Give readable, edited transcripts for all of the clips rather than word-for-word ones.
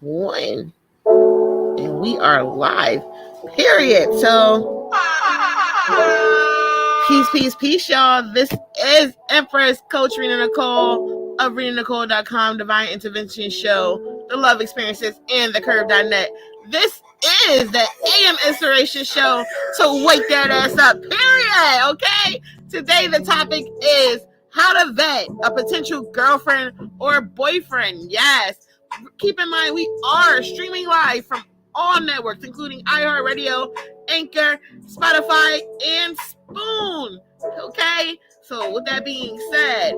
one. And we are live. Period. So, peace, y'all. This is Empress Coach Rena Nicole of RenaNicole.com, Divine Intervention Show, The Love Experiences, and TheCurve.net. This is the AM Inspiration Show to wake that ass up. Period. Okay? Today, the topic is how to vet a potential girlfriend or boyfriend. Yes. Keep in mind, we are streaming live from all networks, including iHeartRadio, Anchor, Spotify, and Spoon. Okay? So, with that being said,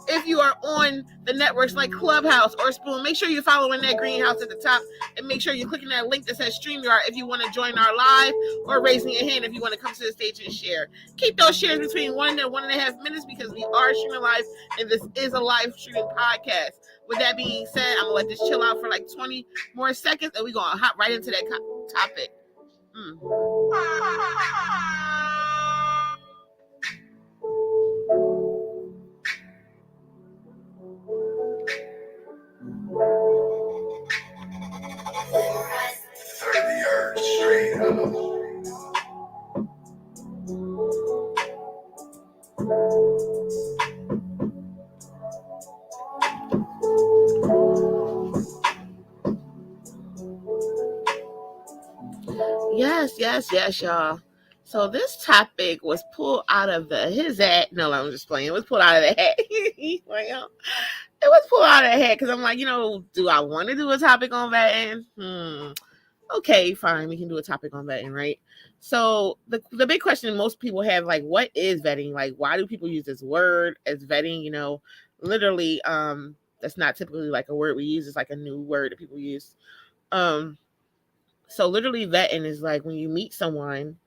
if you are on the networks like Clubhouse or Spoon, make sure you're following that greenhouse at the top and make sure you're clicking that link that says StreamYard if you want to join our live, or raising your hand if you want to come to the stage and share. Keep those shares between 1 and 1.5 minutes because we are streaming live and this is a live streaming podcast. With that being said, I'm going to let this chill out for like 20 more seconds and we're going to hop right into that topic. Yes, y'all. So this topic was pulled out of his hat. No, I'm just playing. It was pulled out of the hat. It was pulled out of the hat because I'm like, do I want to do a topic on vetting? Okay, fine. We can do a topic on vetting, right? So the big question most people have, like, what is vetting? Like, why do people use this word as vetting? Literally, that's not typically like a word we use. It's like a new word that people use. So literally vetting is like when you meet someone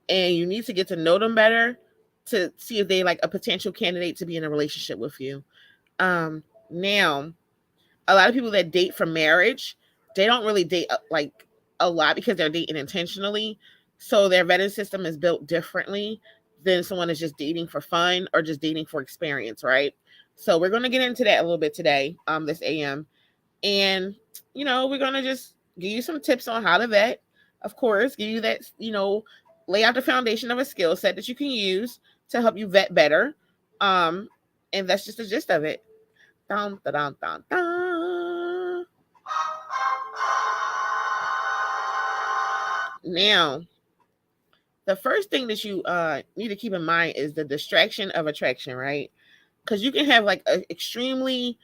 and you need to get to know them better to see if they like a potential candidate to be in a relationship with you. Now, a lot of people that date for marriage, they don't really date like a lot because they're dating intentionally. So their vetting system is built differently than someone that's just dating for fun or just dating for experience, right? So we're going to get into that a little bit today, this AM. And, we're going to just give you some tips on how to vet. Of course, give you that, lay out the foundation of a skill set that you can use to help you vet better. And that's just the gist of it. Dun, dun, dun, dun, dun. Now, the first thing that you need to keep in mind is the distraction of attraction, right? Because you can have like an extremely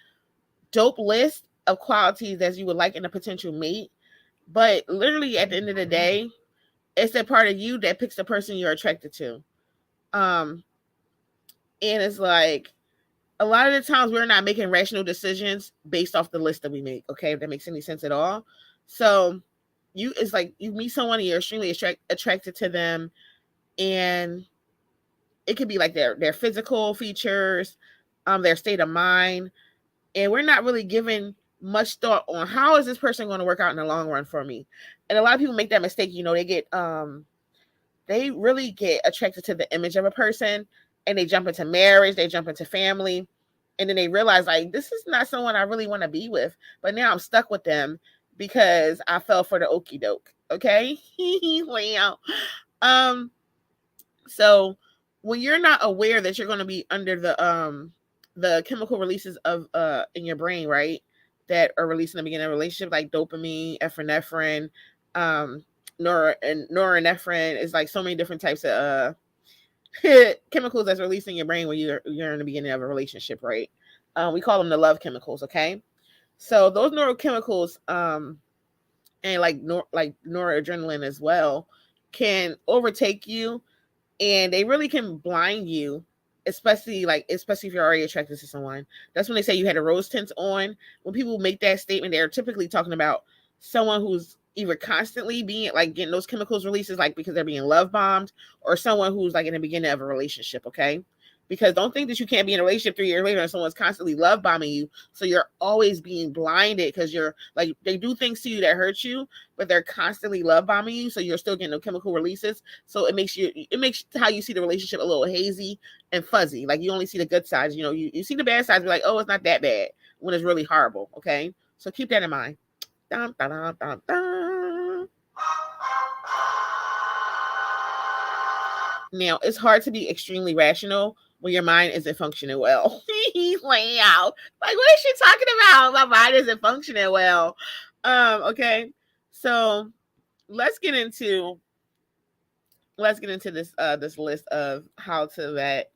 dope list of qualities that you would like in a potential mate, but literally at the end of the day, it's that part of you that picks the person you're attracted to. And it's like a lot of the times we're not making rational decisions based off the list that we make. Okay, if that makes any sense at all. So it's like you meet someone and you're extremely attracted to them, and it could be like their physical features, their state of mind, and we're not really giving much thought on how is this person going to work out in the long run for me. And a lot of people make that mistake. They really get attracted to the image of a person, and they jump into marriage, they jump into family, and then they realize, like, this is not someone I really want to be with, but now I'm stuck with them because I fell for the okie doke. Okay. So when you're not aware that you're going to be under the chemical releases of in your brain, right, that are released in the beginning of a relationship, like dopamine, epinephrine, norepinephrine, is like so many different types of chemicals that's released in your brain when you're in the beginning of a relationship, right? We call them the love chemicals. Okay, so those neurochemicals, and like noradrenaline as well, can overtake you, and they really can blind you, especially if you're already attracted to someone. That's when they say you had a rose tint on. When people make that statement, they're typically talking about someone who's either constantly being like getting those chemicals releases, like because they're being love bombed, or someone who's like in the beginning of a relationship. Okay, because don't think that you can't be in a relationship 3 years later and someone's constantly love bombing you, so you're always being blinded because you're like, they do things to you that hurt you, but they're constantly love bombing you, so you're still getting the chemical releases. So it makes how you see the relationship a little hazy and fuzzy. Like, you only see the good sides. You see the bad sides, be like, oh, it's not that bad, when it's really horrible. Okay, so keep that in mind. Dun, dun, dun, dun, dun. Now, it's hard to be extremely rational when your mind isn't functioning well. He's laying out. Like, what is she talking about? My mind isn't functioning well. Okay. So let's get into this list of how to vet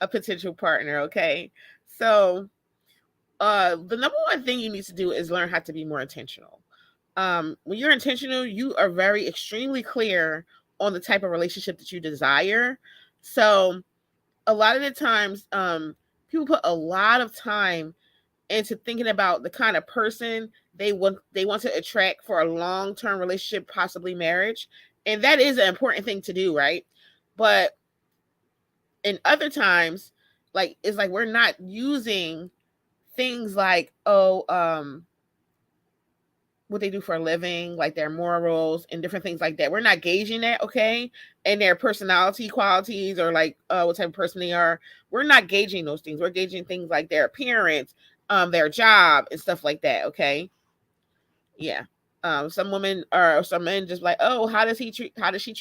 a potential partner. Okay. So the number one thing you need to do is learn how to be more intentional. When you're intentional, you are very extremely clear on the type of relationship that you desire. So a lot of the times, people put a lot of time into thinking about the kind of person they want to attract for a long-term relationship, possibly marriage. And that is an important thing to do, right? But in other times, like it's like we're not using things like, what they do for a living, like their morals and different things like that. We're not gauging that, okay? And their personality qualities, or like what type of person they are. We're not gauging those things. We're gauging things like their appearance, their job and stuff like that, okay? Yeah. Some women or some men just like, oh, how does he treat how does he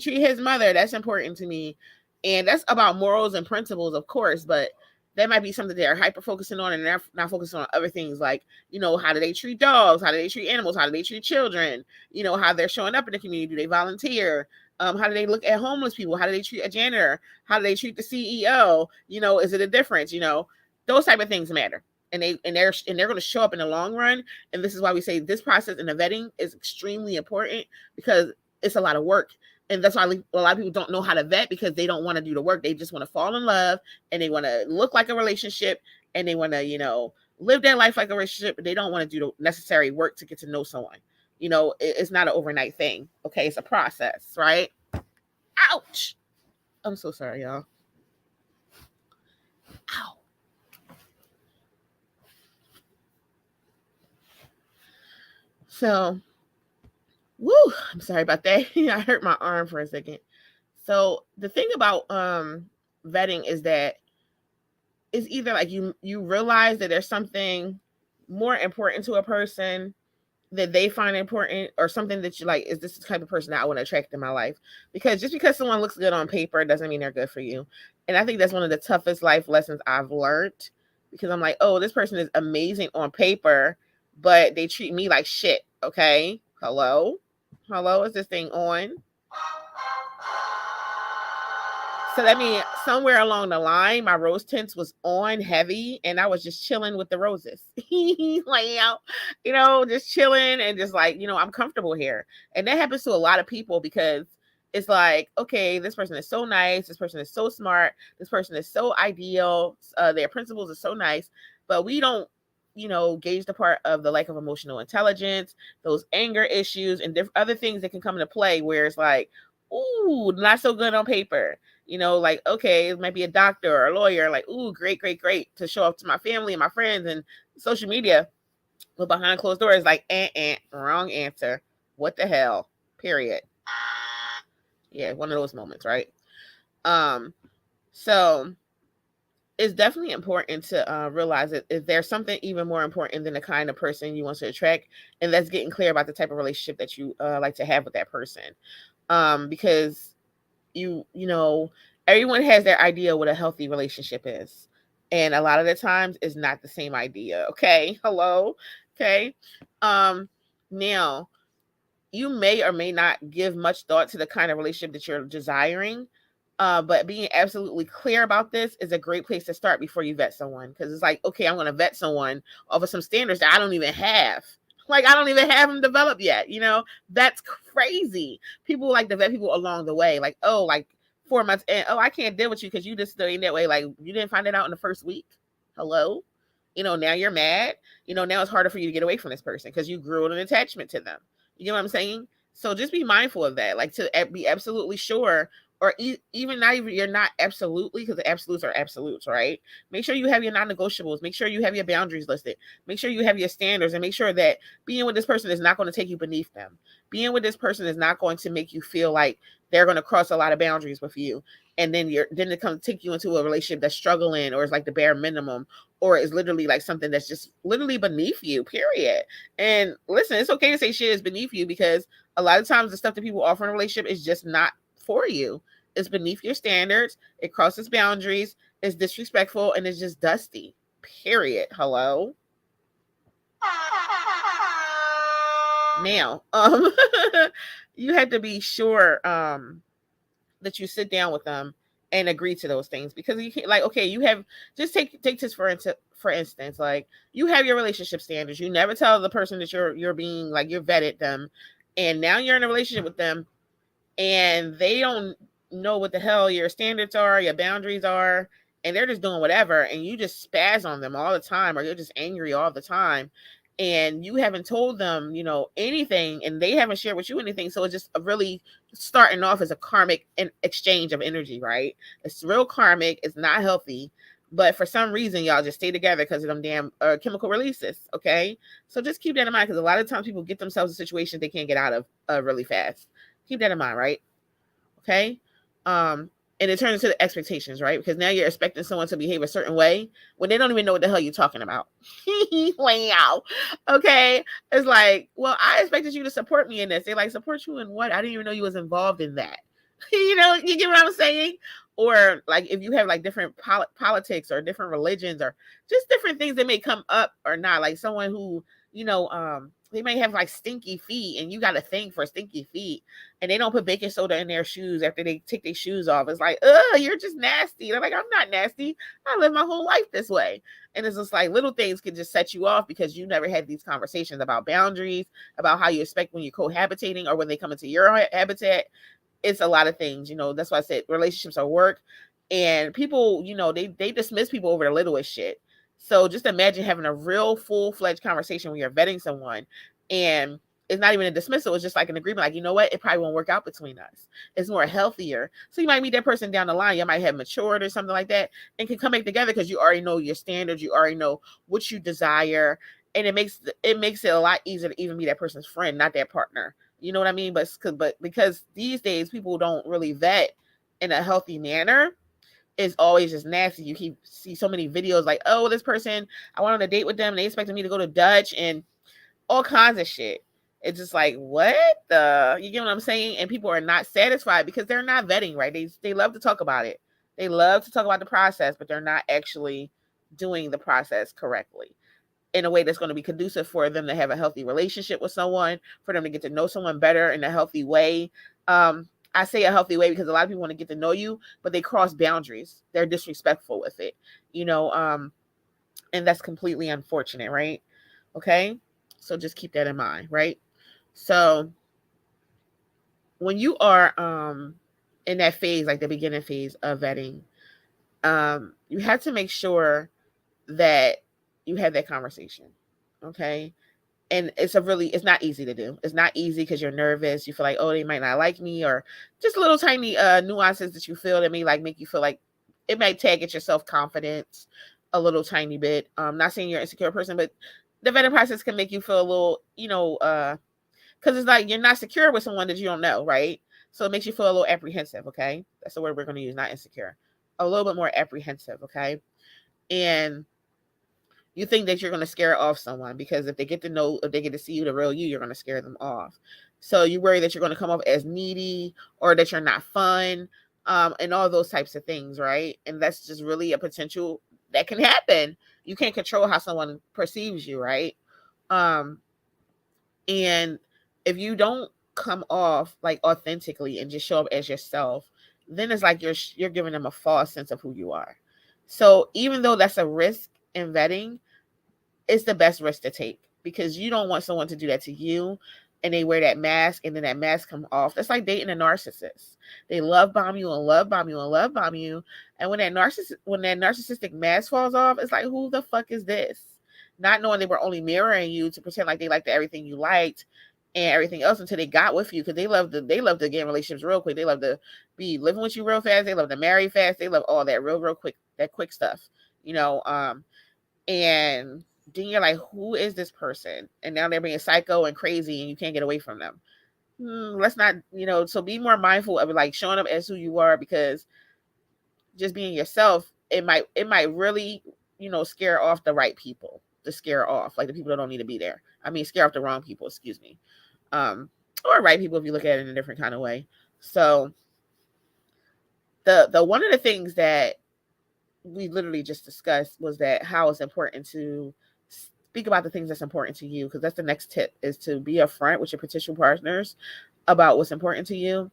treat his mother? That's important to me. And that's about morals and principles, of course, but that might be something they're hyper focusing on, and they're not focusing on other things like, how do they treat dogs? How do they treat animals? How do they treat children? How they're showing up in the community. Do they volunteer? How do they look at homeless people? How do they treat a janitor? How do they treat the CEO? Is it a difference? Those type of things matter. And they're going to show up in the long run. And this is why we say this process in the vetting is extremely important, because it's a lot of work. And that's why a lot of people don't know how to vet, because they don't want to do the work. They just want to fall in love, and they want to look like a relationship, and they want to, live their life like a relationship, but they don't want to do the necessary work to get to know someone. It's not an overnight thing. Okay. It's a process, right? Ouch. I'm so sorry, y'all. Ow. So, woo, I'm sorry about that. I hurt my arm for a second. So the thing about vetting is that it's either like you realize that there's something more important to a person that they find important, or something that you like, is this the type of person that I want to attract in my life? Because just because someone looks good on paper doesn't mean they're good for you. And I think that's one of the toughest life lessons I've learned, because I'm like, oh, this person is amazing on paper, but they treat me like shit. Okay. Hello, is this thing on? So that means somewhere along the line, my rose tints was on heavy, and I was just chilling with the roses. Like, just chilling, and just like, I'm comfortable here. And that happens to a lot of people, because it's like, okay, this person is so nice. This person is so smart. This person is so ideal. Their principles are so nice, but we don't, gauge the part of the lack of emotional intelligence, those anger issues, and other things that can come into play, where it's like, ooh, not so good on paper. Like, okay, it might be a doctor or a lawyer, like, ooh, great, great, great, to show up to my family and my friends and social media. But behind closed doors, like, wrong answer. What the hell? Period. Yeah, one of those moments, right? So it's definitely important to realize that if there's something even more important than the kind of person you want to attract, and that's getting clear about the type of relationship that you like to have with that person. Because everyone has their idea what a healthy relationship is. And a lot of the times it's not the same idea. Okay. Hello. Okay. Now you may or may not give much thought to the kind of relationship that you're desiring. But being absolutely clear about this is a great place to start before you vet someone. Because it's like, okay, I'm going to vet someone over some standards that I don't even have. Like, I don't even have them developed yet. That's crazy. People like to vet people along the way. Like, oh, like 4 months in, oh, I can't deal with you because you just studying that way. Like, you didn't find it out in the first week. Hello? Now you're mad. Now it's harder for you to get away from this person because you grew an attachment to them. You know what I'm saying? So just be mindful of that. Like, to be absolutely sure, or even not even, you're not absolutely, because the absolutes are absolutes, right? Make sure you have your non-negotiables. Make sure you have your boundaries listed. Make sure you have your standards, and make sure that being with this person is not going to take you beneath them. Being with this person is not going to make you feel like they're going to cross a lot of boundaries with you. and then it comes take you into a relationship that's struggling, or is like the bare minimum, or is literally like something that's just literally beneath you, period. And listen, it's okay to say shit is beneath you, because a lot of times the stuff that people offer in a relationship is just not for you. It's beneath your standards, it crosses boundaries, it's disrespectful, and it's just dusty, period. Hello. Now, you have to be sure that you sit down with them and agree to those things, because you can't, like, okay, you have, just take this for instance, like, you have your relationship standards. You never tell the person that you're being, like, you're vetted them, and now you're in a relationship with them, and they don't know what the hell your standards are, your boundaries are, and they're just doing whatever, and you just spaz on them all the time, or you're just angry all the time, and you haven't told them, anything, and they haven't shared with you anything. So it's just really starting off as a karmic exchange of energy, right? It's real karmic. It's not healthy. But for some reason, y'all just stay together because of them damn chemical releases, okay? So just keep that in mind, because a lot of times people get themselves in situations they can't get out of really fast. Keep that in mind, right? Okay? And it turns into the expectations, right? Because now you're expecting someone to behave a certain way when they don't even know what the hell you're talking about. Wow. Okay. It's like, well, I expected you to support me in this. They like, support you in what? I didn't even know you was involved in that. You get what I'm saying? Or like if you have like different politics or different religions or just different things that may come up or not, like someone who, they may have like stinky feet, and you got a thing for stinky feet, and they don't put baking soda in their shoes after they take their shoes off. It's like, you're just nasty. They're like, I'm not nasty. I live my whole life this way. And it's just like little things can just set you off because you never had these conversations about boundaries, about how you expect when you're cohabitating or when they come into your habitat. It's a lot of things, that's why I said relationships are work, and people, they dismiss people over the littlest shit. So just imagine having a real full-fledged conversation when you're vetting someone, and it's not even a dismissal. It's just like an agreement. Like, you know what? It probably won't work out between us. It's more healthier. So you might meet that person down the line. You might have matured or something like that and can come back together because you already know your standards. You already know what you desire. And it makes it a lot easier to even be that person's friend, not that partner. You know what I mean? But because these days people don't really vet in a healthy manner, it's always just nasty. You see so many videos like, oh, this person, I went on a date with them and they expected me to go to Dutch and all kinds of shit. It's just like, what the, you get what I'm saying? And people are not satisfied because they're not vetting, right? They love to talk about it. They love to talk about the process, but they're not actually doing the process correctly in a way that's going to be conducive for them to have a healthy relationship with someone, for them to get to know someone better in a healthy way. I say a healthy way because a lot of people want to get to know you, but they cross boundaries. They're disrespectful with it, and that's completely unfortunate, right? Okay. So just keep that in mind, right? So when you are in that phase, like the beginning phase of vetting, you have to make sure that you have that conversation. Okay. And it's not easy to do. It's not easy because you're nervous. You feel like, oh, they might not like me, or just little tiny nuances that you feel that may like make you feel like it might tag at your self-confidence a little tiny bit. Not saying you're an insecure person, but the vetting process can make you feel a little, because it's like you're not secure with someone that you don't know, right? So it makes you feel a little apprehensive, okay? That's the word we're going to use, not insecure. A little bit more apprehensive, okay? And you think that you're going to scare off someone because if they get to see you, the real you're going to scare them off. So you worry that you're going to come off as needy or that you're not fun, and all those types of things, right? And that's just really a potential that can happen. You can't control how someone perceives you, right? And if you don't come off like authentically and just show up as yourself, then it's like you're giving them a false sense of who you are. So even though that's a risk in vetting, it's the best risk to take because you don't want someone to do that to you and they wear that mask and then that mask come off. That's like dating a narcissist. They love bomb you and love bomb you and love bomb you. And when that narcissistic mask falls off, it's like, who the fuck is this? Not knowing they were only mirroring you to pretend like they liked everything you liked and everything else until they got with you, because they love to get in relationships real quick. They love to be living with you real fast. They love to marry fast. They love all that real quick, that quick stuff, and then you're like, who is this person? And now they're being psycho and crazy and you can't get away from them. Let's not, so be more mindful of like showing up as who you are, because just being yourself, it might really, scare off the right people, to scare off like the people that don't need to be there. I mean, scare off the wrong people, excuse me. Or right people if you look at it in a different kind of way. So the one of the things that we literally just discussed was that how it's important to speak about the things that's important to you, because that's the next tip, is to be upfront with your potential partners about what's important to you.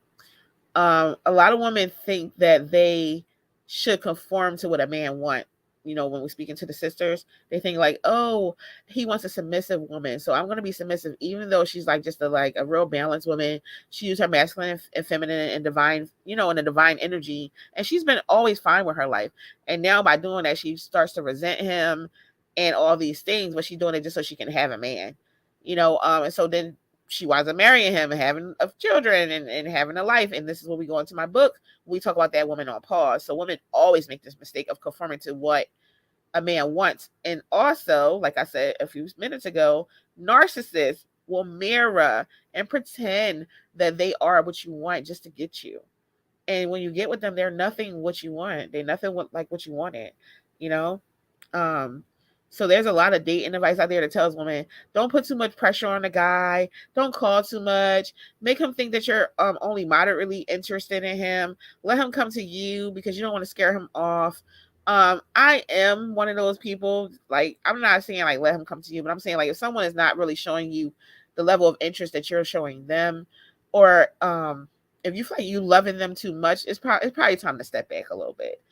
A lot of women think that they should conform to what a man wants. When we're speaking to the sisters, they think like, oh, he wants a submissive woman, so I'm going to be submissive, even though she's like just a real balanced woman. She used her masculine and feminine and divine, and a divine energy, and she's been always fine with her life. And now by doing that, she starts to resent him and all these things, but she's doing it just so she can have a man, and so then she winds up marrying him and having children and having a life. And this is where we go into my book. We talk about that woman on pause. So women always make this mistake of conforming to what a man wants. And also, like I said a few minutes ago, narcissists will mirror and pretend that they are what you want just to get you. And when you get with them, they're nothing what you want. They're nothing like what you wanted, you know? So there's a lot of dating advice out there that tells women, don't put too much pressure on the guy. Don't call too much. Make him think that you're only moderately interested in him. Let him come to you because you don't want to scare him off. I am one of those people, like, I'm not saying like let him come to you, but I'm saying like if someone is not really showing you the level of interest that you're showing them, or if you feel like you loving them too much, it's probably time to step back a little bit.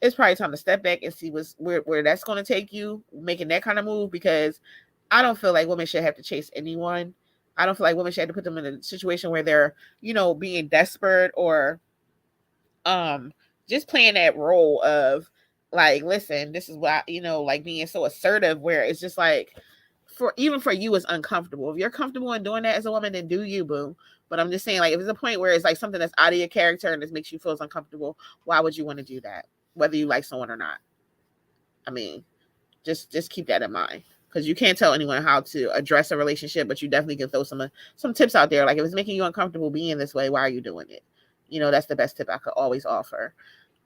It's probably time to step back and see where that's going to take you, making that kind of move, because I don't feel like women should have to chase anyone. I don't feel like women should have to put them in a situation where they're, being desperate, or just playing that role of like, listen, this is why, like being so assertive, where it's just like, for you, it's uncomfortable. If you're comfortable in doing that as a woman, then do you, boo. But I'm just saying, like, if it's a point where it's like something that's out of your character and this makes you feel uncomfortable, why would you want to do that? Whether you like someone or not. I mean, just keep that in mind, because you can't tell anyone how to address a relationship, but you definitely can throw some tips out there. Like, if it's making you uncomfortable being this way, why are you doing it? That's the best tip I could always offer.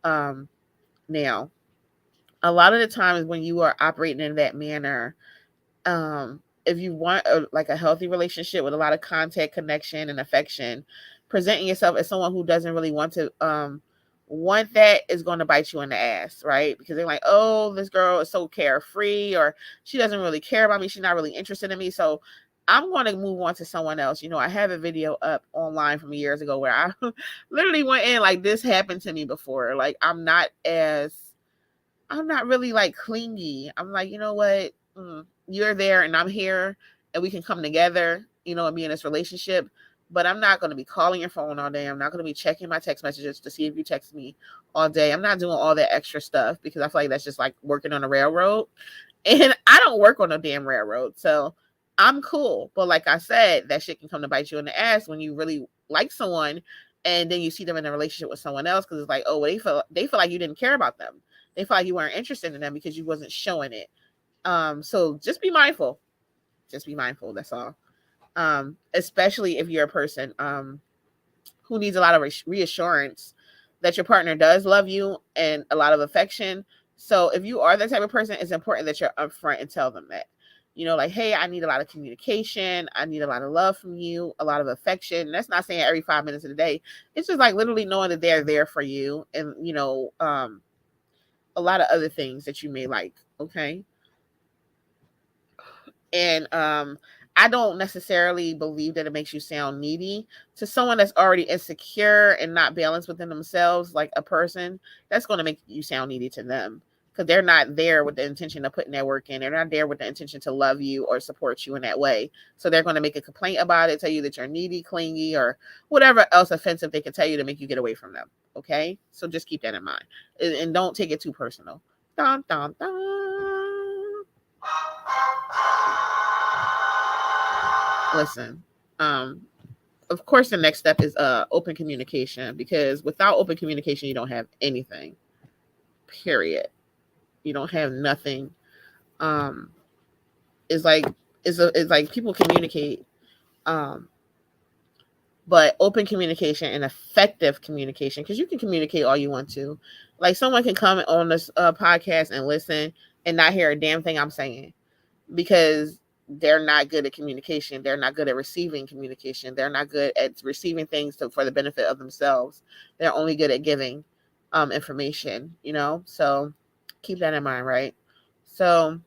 Now, a lot of the times when you are operating in that manner, if you want a healthy relationship with a lot of contact, connection, and affection, presenting yourself as someone who doesn't really want that is going to bite you in the ass, right? Because they're like, oh, this girl is so carefree, or she doesn't really care about me. She's not really interested in me. So I'm going to move on to someone else. I have a video up online from years ago where I literally went in like, this happened to me before. Like, I'm not really like clingy. I'm like, you know what? You're there and I'm here and we can come together, and be in this relationship. But I'm not going to be calling your phone all day. I'm not going to be checking my text messages to see if you text me all day. I'm not doing all that extra stuff because I feel like that's just like working on a railroad. And I don't work on a damn railroad. So I'm cool. But like I said, that shit can come to bite you in the ass when you really like someone and then you see them in a relationship with someone else, because it's like, oh, well, they feel like you didn't care about them. They feel like you weren't interested in them because you wasn't showing it. So just be mindful. Just be mindful. That's all. Especially if you're a person who needs a lot of reassurance that your partner does love you and a lot of affection. So if you are that type of person, it's important that you're upfront and tell them that. Like, hey, I need a lot of communication. I need a lot of love from you, a lot of affection. That's not saying every 5 minutes of the day. It's just like literally knowing that they're there for you, and a lot of other things that you may like. Okay. And I don't necessarily believe that it makes you sound needy to someone that's already insecure and not balanced within themselves. Like a person, that's going to make you sound needy to them, because they're not there with the intention of putting their work in. They're not there with the intention to love you or support you in that way. So they're going to make a complaint about it, tell you that you're needy, clingy, or whatever else offensive they can tell you to make you get away from them. Okay? So just keep that in mind. And don't take it too personal. Dun, dun, dun. Listen, of course, the next step is open communication, because without open communication, you don't have anything. Period. You don't have nothing. It's like people communicate But open communication and effective communication, because you can communicate all you want to. Like someone can come on this podcast and listen and not hear a damn thing I'm saying because they're not good at communication. They're not good at receiving communication. They're not good at receiving things for the benefit of themselves. They're only good at giving information, So keep that in mind, right? So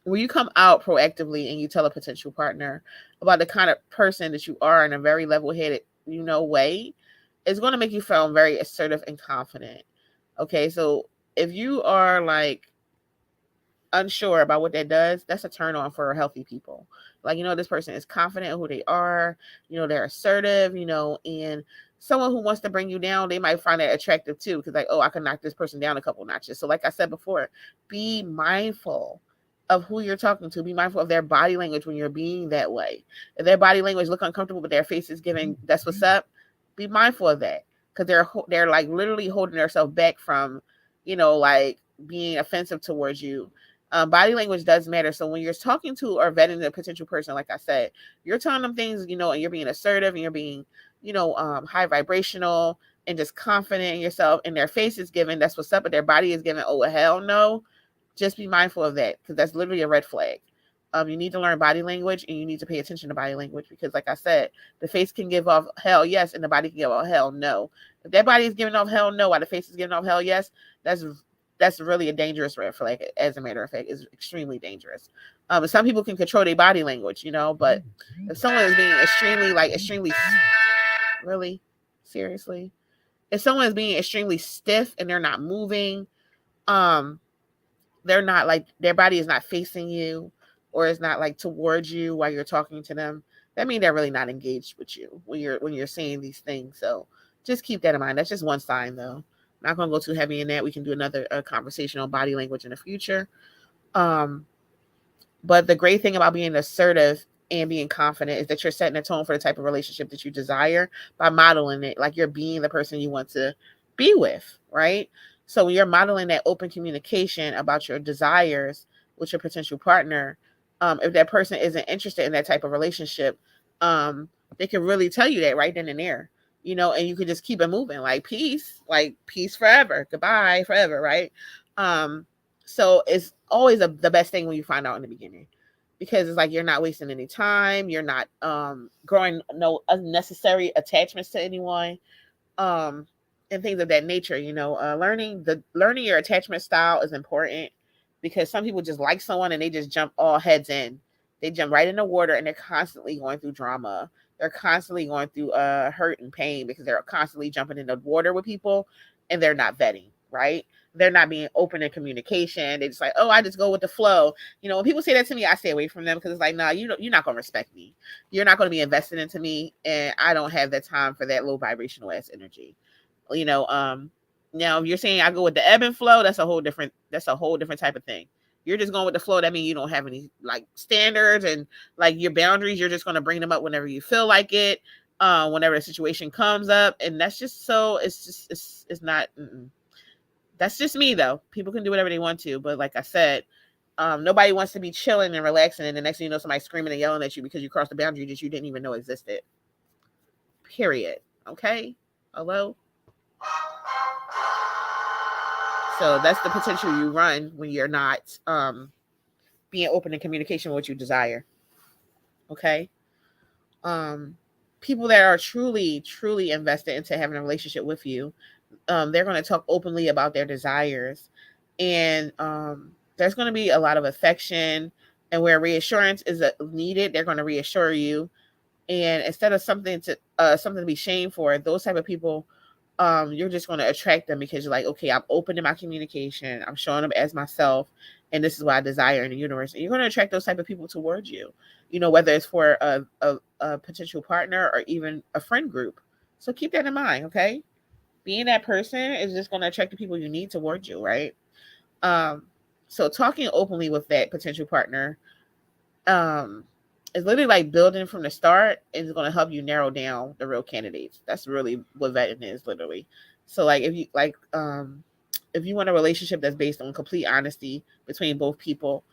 when you come out proactively and you tell a potential partner about the kind of person that you are in a very level-headed, way, it's going to make you feel very assertive and confident. Okay, so if you are like unsure about what that does, that's a turn on for healthy people. Like, this person is confident in who they are, they're assertive, and someone who wants to bring you down, they might find that attractive too, because like, oh, I can knock this person down a couple notches. So like I said before, be mindful of who you're talking to. Be mindful of their body language when you're being that way. If their body language look uncomfortable, but their face is giving that's what's up, be mindful of that, because they're like literally holding themselves back from, like being offensive towards you. Body language does matter. So when you're talking to or vetting the potential person, like I said, you're telling them things, and you're being assertive and you're being, high vibrational and just confident in yourself, and their face is giving that's what's up, but their body is giving, oh, hell no. Just be mindful of that, because that's literally a red flag. You need to learn body language, and you need to pay attention to body language, because like I said, the face can give off hell yes, and the body can give off hell no. If that body is giving off hell no while the face is giving off hell yes, that's really a dangerous red flag. As a matter of fact, it's extremely dangerous. Some people can control their body language, but if someone is being extremely, really, seriously, if someone is being extremely stiff and they're not moving, they're not like, their body is not facing you, or is not like towards you while you're talking to them, that means they're really not engaged with you when you're saying these things. So just keep that in mind. That's just one sign, though. Not going to go too heavy in that. We can do another conversation on body language in the future. But the great thing about being assertive and being confident is that you're setting a tone for the type of relationship that you desire by modeling it. Like you're being the person you want to be with, right? So when you're modeling that open communication about your desires with your potential partner, if that person isn't interested in that type of relationship, they can really tell you that right then and there. And you can just keep it moving, like peace forever, goodbye forever, right? So it's always the best thing when you find out in the beginning, because it's like you're not wasting any time, you're not growing no unnecessary attachments to anyone, and things of that nature. Learning your attachment style is important, because some people just like someone and they just jump all heads in. They jump right in the water, and they're constantly going through drama. They're constantly going through hurt and pain, because they're constantly jumping in the water with people, and they're not vetting, right? They're not being open in communication. They just like, oh, I just go with the flow. When people say that to me, I stay away from them, because it's like, nah, you're not going to respect me. You're not going to be invested into me, and I don't have the time for that low vibrational ass energy. Now if you're saying I go with the ebb and flow, that's a whole different type of thing. You're just going with the flow. That means you don't have any like standards and like your boundaries. You're just going to bring them up whenever you feel like it, whenever the situation comes up. And that's just it's not, that's just me though. People can do whatever they want to. But like I said, nobody wants to be chilling and relaxing, and the next thing you know, somebody's screaming and yelling at you because you crossed the boundary that you didn't even know existed. Period. Okay? Hello? So that's the potential you run when you're not being open in communication with what you desire. Okay? People that are truly, truly invested into having a relationship with you, they're going to talk openly about their desires. And there's going to be a lot of affection. And where reassurance is needed, they're going to reassure you. And instead of something to be shamed for, those type of people, you're just going to attract them, because you're like, okay, I'm open to my communication. I'm showing them as myself, and this is what I desire in the universe. And you're going to attract those type of people towards you, whether it's for a potential partner or even a friend group. So keep that in mind, okay? Being that person is just going to attract the people you need towards you, right? So talking openly with that potential partner, it's literally like building from the start, and it's going to help you narrow down the real candidates. That's really what vetting is, literally. So like if you want a relationship that's based on complete honesty between both people,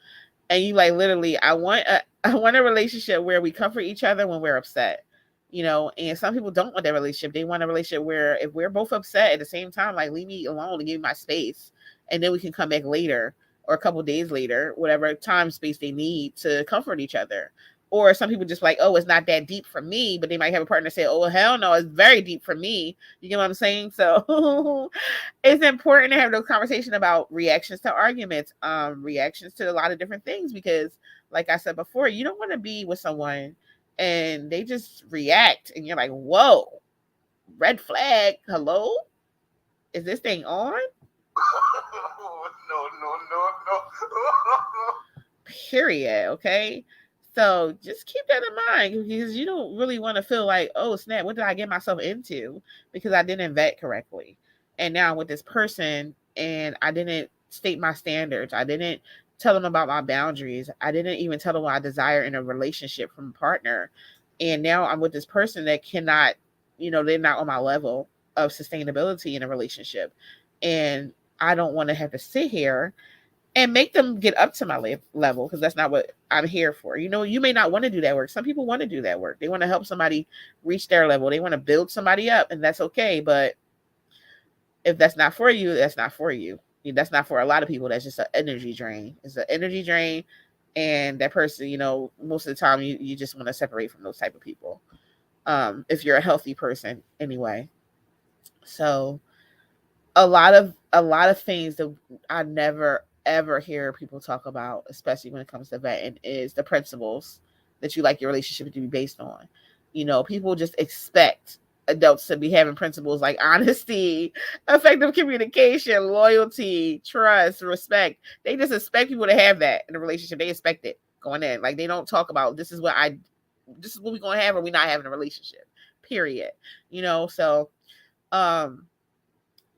and you like literally, I want a relationship where we comfort each other when we're upset. And some people don't want that relationship. They want a relationship where if we're both upset at the same time, like, leave me alone and give me my space, and then we can come back later or a couple days later, whatever time space they need to comfort each other. Or some people just like, oh, it's not that deep for me, but they might have a partner say, oh, hell no, it's very deep for me. You get what I'm saying? So it's important to have those conversations about reactions to arguments, reactions to a lot of different things, because like I said before, you don't want to be with someone and they just react and you're like, whoa, red flag, hello? Is this thing on? No. Period. Okay. So just keep that in mind, because you don't really want to feel like, oh snap, what did I get myself into? Because I didn't vet correctly. And now with this person, and I didn't state my standards. I didn't tell them about my boundaries. I didn't even tell them what I desire in a relationship from a partner. And now I'm with this person that cannot, they're not on my level of sustainability in a relationship. And I don't want to have to sit here and make them get up to my level, because that's not what I'm here for. You may not want to do that work. Some people want to do that work. They want to help somebody reach their level. They want to build somebody up, and that's okay. But if that's not for you, that's not for you. That's not for a lot of people. That's just an energy drain. It's an energy drain. And that person, most of the time you just want to separate from those type of people. If you're a healthy person anyway. So a lot of things that I never ever hear people talk about, especially when it comes to vetting, is the principles that you like your relationship to be based on. People just expect adults to be having principles like honesty, effective communication, loyalty, trust, respect. They just expect people to have that in a relationship. They expect it going in. Like, they don't talk about, this is what we're gonna have, or we're not having a relationship. Period. So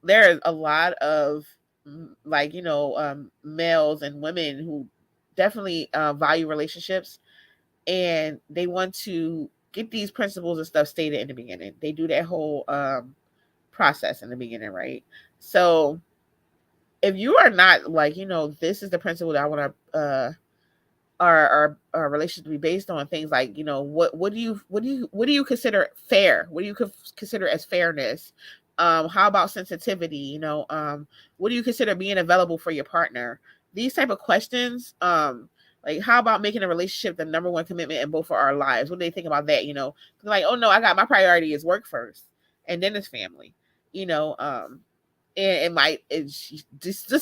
there's a lot of males and women who definitely value relationships, and they want to get these principles and stuff stated in the beginning. They do that whole process in the beginning, right? So if you are not like, this is the principle that I want to our relationship to be based on, things like, what do you consider fair? What do you consider as fairness? How about sensitivity? What do you consider being available for your partner? These type of questions. Like, how about making a relationship the number one commitment in both of our lives? What do they think about that? Like, oh no, I got my priority is work first, and then it's family. And this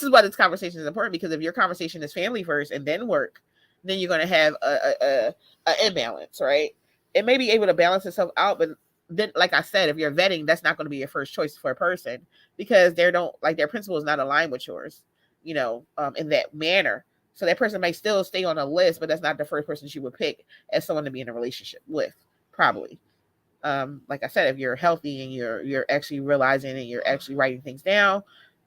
is why this conversation is important, because if your conversation is family first and then work, then you're going to have a imbalance, right? It may be able to balance itself out, but then, like I said, if you're vetting, that's not going to be your first choice for a person, because their principle is not aligned with yours, in that manner. So that person may still stay on a list, but that's not the first person you would pick as someone to be in a relationship with, probably. Like I said, if you're healthy and you're actually realizing and you're actually writing things down,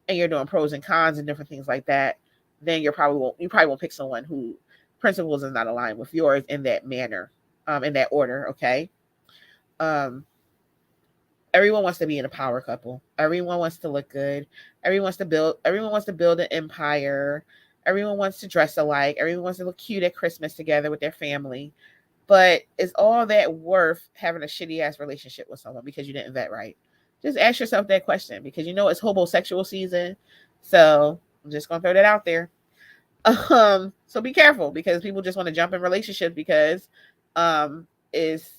and you're doing pros and cons and different things like that, then you probably won't pick someone who principles is not aligned with yours in that manner, in that order. Okay. Everyone wants to be in a power couple. Everyone wants to look good. Everyone wants to build an empire. Everyone wants to dress alike. Everyone wants to look cute at Christmas together with their family. But is all that worth having a shitty ass relationship with someone because you didn't vet right? Just ask yourself that question, because it's homosexual season. So I'm just gonna throw that out there. So be careful, because people just want to jump in relationships because is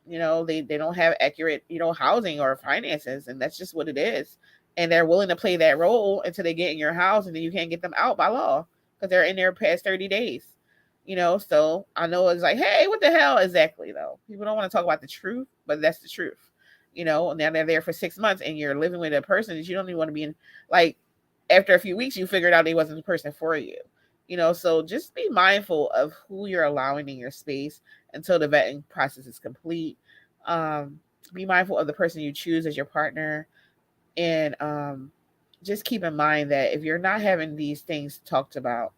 they don't have accurate housing or finances, and that's just what it is. And they're willing to play that role until they get in your house, and then you can't get them out by law because they're in there past 30 days. So I know it's like, hey, what the hell? Exactly, though. People don't want to talk about the truth, but that's the truth. Now they're there for 6 months and you're living with a person that you don't even want to be in. Like, after a few weeks, you figured out they wasn't the person for you. So just be mindful of who you're allowing in your space until the vetting process is complete. Be mindful of the person you choose as your partner. And just keep in mind that if you're not having these things talked about,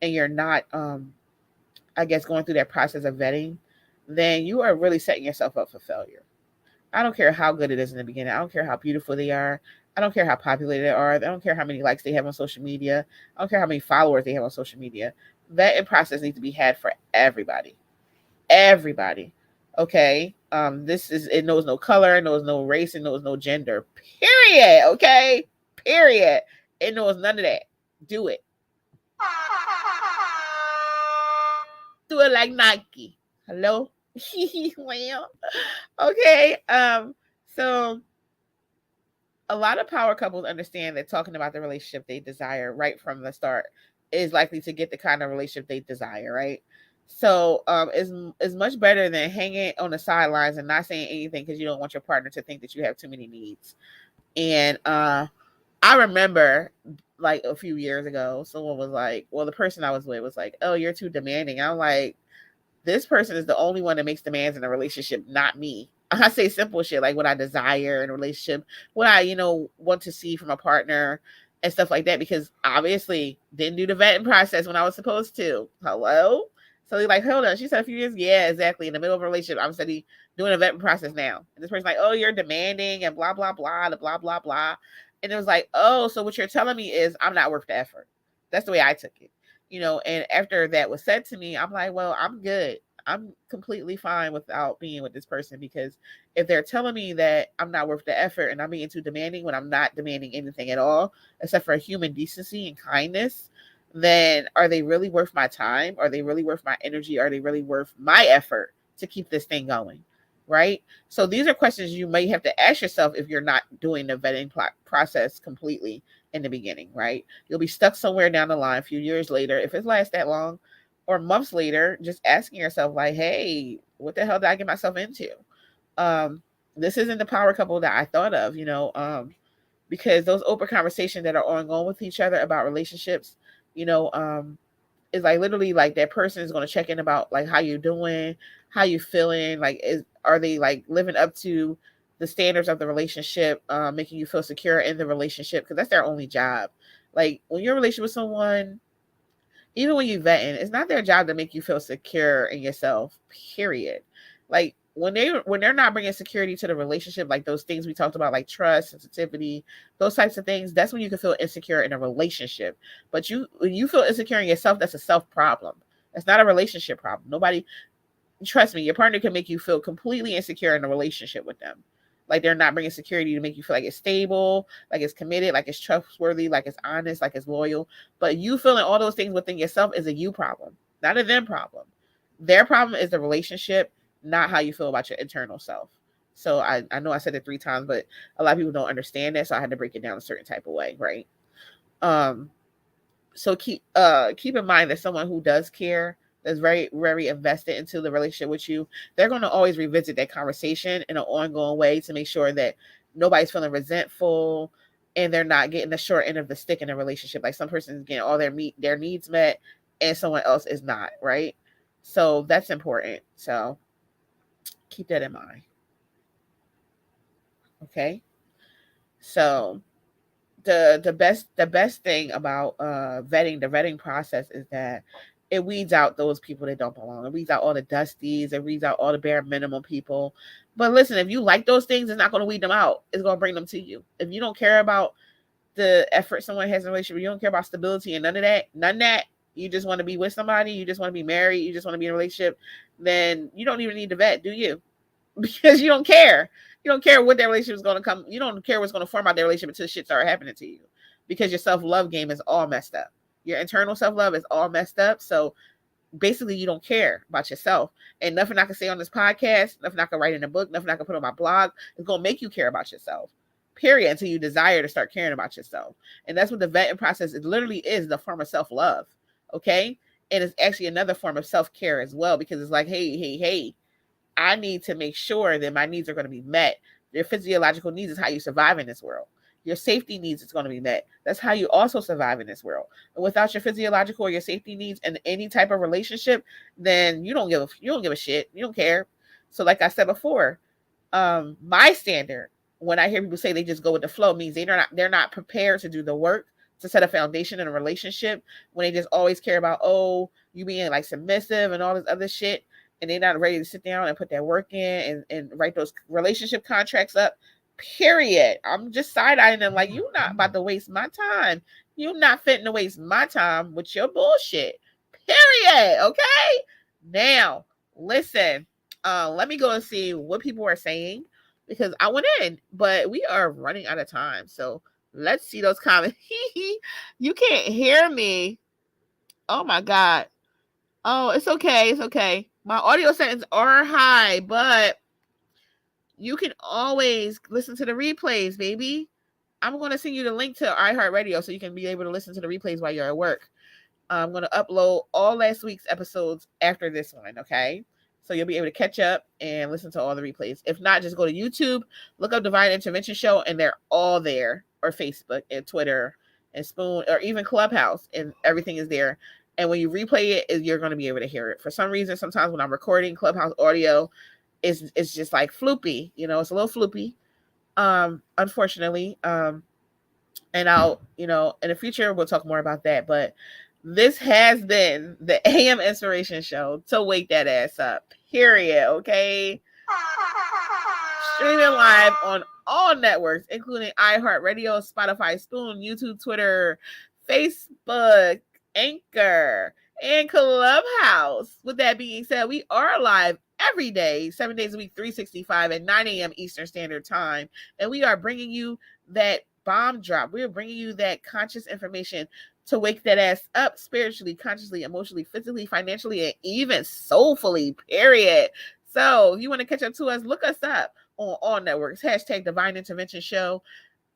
and you're not, I guess, going through that process of vetting, then you are really setting yourself up for failure. I don't care how good it is in the beginning. I don't care how beautiful they are. I don't care how popular they are. I don't care how many likes they have on social media. I don't care how many followers they have on social media. Vetting process needs to be had for everybody. Everybody. Okay? It knows no color, it knows no race, it knows no gender. Period. Okay? Period. It knows none of that. Do it. Do it like Nike. Hello? Well, okay. So a lot of power couples understand that talking about the relationship they desire right from the start is likely to get the kind of relationship they desire, right? So is much better than hanging on the sidelines and not saying anything because you don't want your partner to think that you have too many needs. And I remember like a few years ago, someone was like, well, the person I was with was like, oh, you're too demanding. I'm like, this person is the only one that makes demands in a relationship, not me. I say simple shit like what I desire in a relationship, what I, want to see from a partner and stuff like that, because obviously didn't do the vetting process when I was supposed to. Hello? So they're like, hold on. She said a few years. Yeah, exactly. In the middle of a relationship, I'm studying doing a vetting process now. And this person's like, oh, you're demanding and blah, blah, blah, the blah, blah, blah. And it was like, oh, so what you're telling me is I'm not worth the effort. That's the way I took it. And after that was said to me, I'm like, well, I'm good. I'm completely fine without being with this person, because if they're telling me that I'm not worth the effort and I'm being too demanding when I'm not demanding anything at all, except for human decency and kindness, then are they really worth my time? Are they really worth my energy? Are they really worth my effort to keep this thing going? Right? So these are questions you may have to ask yourself if you're not doing the vetting process completely in the beginning, right? You'll be stuck somewhere down the line a few years later, if it lasts that long, or months later, just asking yourself like, hey, what the hell did I get myself into? This isn't the power couple that I thought of, because those open conversations that are ongoing with each other about relationships, is like literally like that person is going to check in about like how you doing, how you feeling, like are they like living up to the standards of the relationship, making you feel secure in the relationship, because that's their only job. Like when you're in a relationship with someone, even when you vetting, it's not their job to make you feel secure in yourself, period. Like when they're not bringing security to the relationship, like those things we talked about, like trust, sensitivity, those types of things, that's when you can feel insecure in a relationship. But when you feel insecure in yourself, that's a self problem. That's not a relationship problem. Nobody, trust me, your partner can make you feel completely insecure in a relationship with them. Like they're not bringing security to make you feel like it's stable, like it's committed, like it's trustworthy, like it's honest, like it's loyal. But you feeling all those things within yourself is a you problem, not a them problem. Their problem is the relationship, not how you feel about your internal self. So I know I said it 3 times, but a lot of people don't understand that. So I had to break it down a certain type of way, right? So keep in mind that someone who does care, that's very, very invested into the relationship with you, they're going to always revisit that conversation in an ongoing way to make sure that nobody's feeling resentful and they're not getting the short end of the stick in a relationship. Like some person's getting all their needs met and someone else is not, right? So that's important. So keep that in mind. Okay. So the best thing about the vetting process is that it weeds out those people that don't belong. It weeds out all the dusties. It weeds out all the bare minimum people. But listen, if you like those things, it's not going to weed them out. It's going to bring them to you. If you don't care about the effort someone has in a relationship, you don't care about stability and none of that, you just want to be with somebody, you just want to be married, you just want to be in a relationship, then you don't even need to vet, do you? Because you don't care. You don't care what their relationship is going to come. You don't care what's going to form out their relationship until shit starts happening to you, because your self-love game is all messed up. Your internal self-love is all messed up. So basically you don't care about yourself, and nothing I can say on this podcast, nothing I can write in a book, nothing I can put on my blog is going to make you care about yourself, period, until you desire to start caring about yourself. And that's what the vetting process is. Literally is the form of self-love. Okay. And it's actually another form of self-care as well, because it's like, hey, I need to make sure that my needs are going to be met. Your physiological needs is how you survive in this world. Your safety needs is going to be met. That's how you also survive in this world. And without your physiological or your safety needs in any type of relationship, then you don't give a shit. You don't care. So like I said before, my standard when I hear people say they just go with the flow means they're not prepared to do the work to set a foundation in a relationship, when they just always care about, oh, you being like submissive and all this other shit, and they're not ready to sit down and put that work in and write those relationship contracts up, period. I'm just side-eyeing them like, you're not about to waste my time. You're not fitting to waste my time with your bullshit, period. Okay? Now, listen, Let me go and see what people are saying because I went in, but we are running out of time. So let's see those comments. You can't hear me. Oh my God. Oh, it's okay. It's okay. My audio settings are high, but you can always listen to the replays, baby. I'm going to send you the link to iHeartRadio so you can be able to listen to the replays while you're at work. I'm going to upload all last week's episodes after this one, okay? So you'll be able to catch up and listen to all the replays. If not, just go to YouTube, look up Divine Intervention Show, and they're all there, or Facebook and Twitter and Spoon, or even Clubhouse, and everything is there. And when you replay it, you're going to be able to hear it. For some reason, sometimes when I'm recording Clubhouse audio, it's just like floopy, it's a little floopy, unfortunately. And I'll, in the future, we'll talk more about that. But this has been the AM Inspiration Show to wake that ass up, period, okay? Streaming live on all networks, including iHeartRadio, Spotify, Spoon, YouTube, Twitter, Facebook, Anchor, and Clubhouse. With that being said, we are live every day, 7 days a week, 365 at 9 a.m. Eastern Standard Time. And we are bringing you that bomb drop. We are bringing you that conscious information to wake that ass up spiritually, consciously, emotionally, physically, financially, and even soulfully, period. So if you want to catch up to us, look us up on all networks, # Divine Intervention Show.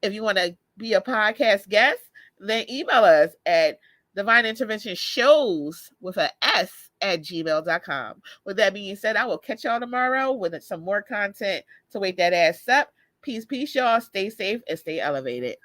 If you want to be a podcast guest, then email us at Divine Intervention Shows with an S at gmail.com. With that being said, I will catch y'all tomorrow with some more content to wake that ass up. Peace, y'all. Stay safe and stay elevated.